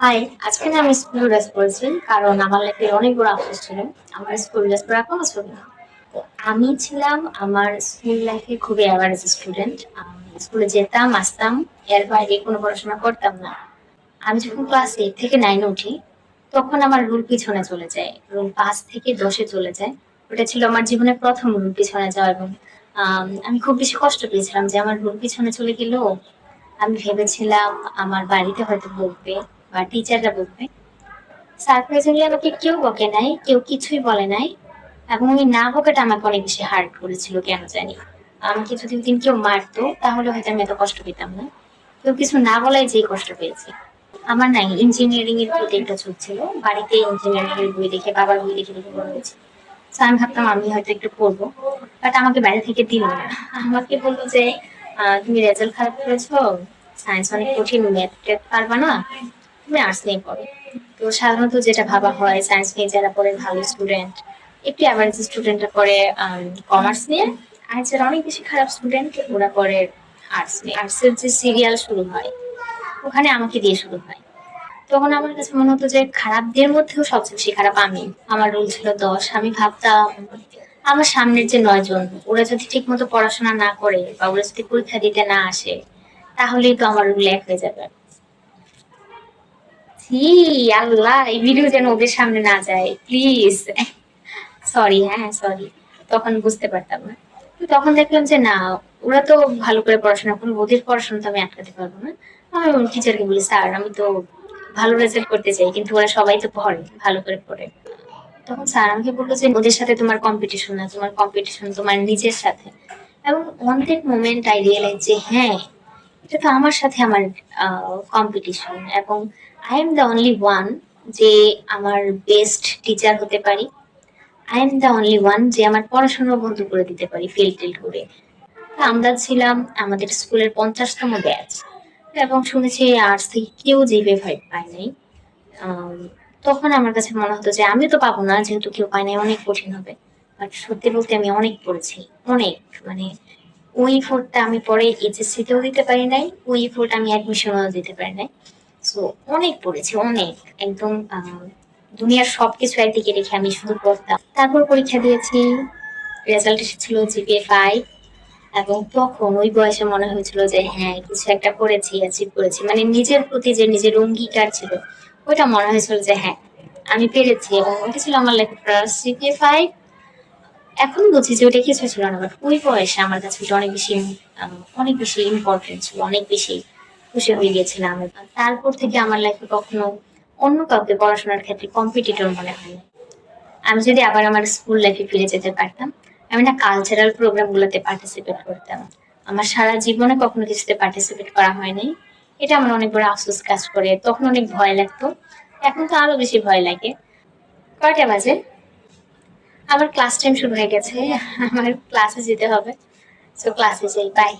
High, আজকে না আমি স্কুল ড্রেস পরেছি কারণ আমার লাইফে অনেক বড় আফসোস ছিল। আমার স্কুল ড্রেস পরা কোনো ছিল না। তো আমি ছিলাম আমার স্কুল লাইফে খুবই অ্যাভারেজ স্টুডেন্ট। স্কুলে যেতাম, আসতাম, এর বাইরে কোনো পড়াশোনা করতাম না। আমি যখন ক্লাস 8 থেকে 9 উঠি, তখন আমার রুল পিছনে চলে যায়। রুল 5 থেকে 10-এ চলে যায়। ওটা ছিল আমার জীবনের প্রথম রুল পিছনে যাওয়া এবং আমি খুব বেশি কষ্ট পেয়েছিলাম যে আমার রুল পিছনে চলে গেল। আমি ভেবেছিলাম আমার বাড়িতে হয়তো বকবে বা টিচাররা বকবে। সারপ্রাইজিংলি আমাকে কেউ বকে নাই, কেউ কিছুই বলে নাই। এবং ওই না বকাটা আমাকে অনেক বেশি হার্ট করেছিল কেন জানি। আমাকে যদি ওইদিন কেউ মারতো তাহলে হয়তো আমি এত কষ্ট পেতাম না। কেউ কিছু না বলাই যেই কষ্ট পেয়েছি। আমার নাই ইঞ্জিনিয়ারিং এর প্রতি একটা ঝোঁক ছিল। বাড়িতে ইঞ্জিনিয়ারিং এর বই দেখে, বাবার বই দেখে দেখে বড় হয়েছে। তো আমি ভাবতাম আমি হয়তো একটু পড়বো, বাট আমাকে বাইরে থেকে দিল না। আমাকে বললো যে তুমি রেজাল্ট খারাপ করেছো, সায়েন্স অনেক কঠিন, ম্যাথ ট্যাথ পারবা না, তুমি আর্টস নিয়ে পড়ো। তো সাধারণত যেটা ভাবা হয় সায়েন্স নিয়ে যারা পড়ে ভালো স্টুডেন্ট, একটু অ্যাভারেজ স্টুডেন্টরা পড়ে কমার্স নিয়ে, আর যারা অনেক বেশি খারাপ স্টুডেন্ট ওরা পড়ে আর্টস নিয়ে। আর্টসের যে সিরিয়াল শুরু হয় ওখানে আমাকে দিয়ে শুরু হয়। তখন আমার কাছে মনে হতো যে খারাপদের মধ্যেও সবচেয়ে বেশি খারাপ আমি। আমার রোল ছিল 10। আমি ভাবতাম আমার সামনের যে 9 জন, ওরা যদি ঠিক মতো পড়াশোনা না করে বা ওরা যদি পরীক্ষা দিতে না আসে, তাহলেই তো আমার রোল 1 হয়ে যাবে। ছি, আল্লাহ, এই ভিডিও যেন ওদের সামনে না যায় প্লিজ। সরি, হ্যাঁ সরি। তখন বুঝতে পারতাম না। তো তখন দেখলাম যে না, ওরা তো ভালো করে পড়াশোনা করবে, ওদের পড়াশোনা তো আমি আটকাতে পারবো না। আমি টিচারকে বলি, স্যার আমি তো ভালো রেজাল্ট করতে চাই, কিন্তু ওরা সবাই তো পড়ে, ভালো করে পড়ে। তখন স্যার আমাকে বললো যে ওদের সাথে তোমার কম্পিটিশন না, তোমার কম্পিটিশন তোমার নিজের সাথে। এবং on that moment I realize যে হ্যাঁ, এটা তো আমার সাথে আমার কম্পিটিশন। এবং I am the only one যে আমার বেস্ট টিচার হতে পারি। I am the only one যে আমার পড়াশোনা বন্ধ করে দিতে পারি ফেল টেল করে। আমরা ছিলাম আমাদের স্কুলের 50তম ব্যাচ, এবং শুনেছি আর্টস থেকে কেউ জিপে ফাইভ পায় নাই। আম, তখন আমার কাছে মনে হতো যে আমি তো পাবো না, যেহেতু কেউ পায় নাই অনেক কঠিন হবে। বাট সত্যি বলতে আমি অনেক পড়েছি, অনেক, মানে ওই ফোরটা আমি পরে এইচএসসি তেও দিতে পারি নাই, ওই ফোরটা আমি অ্যাডমিশনও দিতে পারি নাই। সো অনেক পড়েছি, অনেক, একদম দুনিয়ার সবকিছু একদিকে রেখে আমি শুধু পড়তাম। তারপর পরীক্ষা দিয়েছি, রেজাল্ট এসেছিল জিপিএ 5। এবং তখন ওই বয়সে মনে হয়েছিল যে হ্যাঁ, কিছু একটা করেছি, অ্যাচিভ করেছি, মানে নিজের প্রতি যে নিজের অঙ্গীকার ছিল ওইটা মনে হয়েছিল যে হ্যাঁ, আমি পেরেছি। এবং ওটা ছিল আমার লাইফে ফার্স্ট জিপিএ 5। এখন বুঝি যে ওটা কিছু ছিল না, বাট ওই বয়সে আমার কাছে ওটা অনেক বেশি ইম্পর্টেন্ট ছিল, অনেক বেশি খুশি হয়ে গেছিলাম। এবং তারপর থেকে আমার লাইফে কখনো অন্য কাউকে পড়াশোনার ক্ষেত্রে কম্পিটিটর মনে হয় না। আমি যদি আবার আমার স্কুল লাইফে ফিরে যেতে পারতাম, আমি না কালচারাল প্রোগ্রাম গুলোতে পার্টিসিপেট করতাম। আমার সারা জীবনে কখনো কিছুতে পার্টিসিপেট করা হয়নি। এটা আমার অনেক বড় আফসোস কাজ করে। তখন অনেক ভয় লাগতো, এখন তো আরো বেশি ভয় লাগে। কয়টা বাজে? আমার ক্লাস টাইম শুরু হয়ে গেছে, আমার ক্লাসে যেতে হবে। তো ক্লাসে যাই, বাই।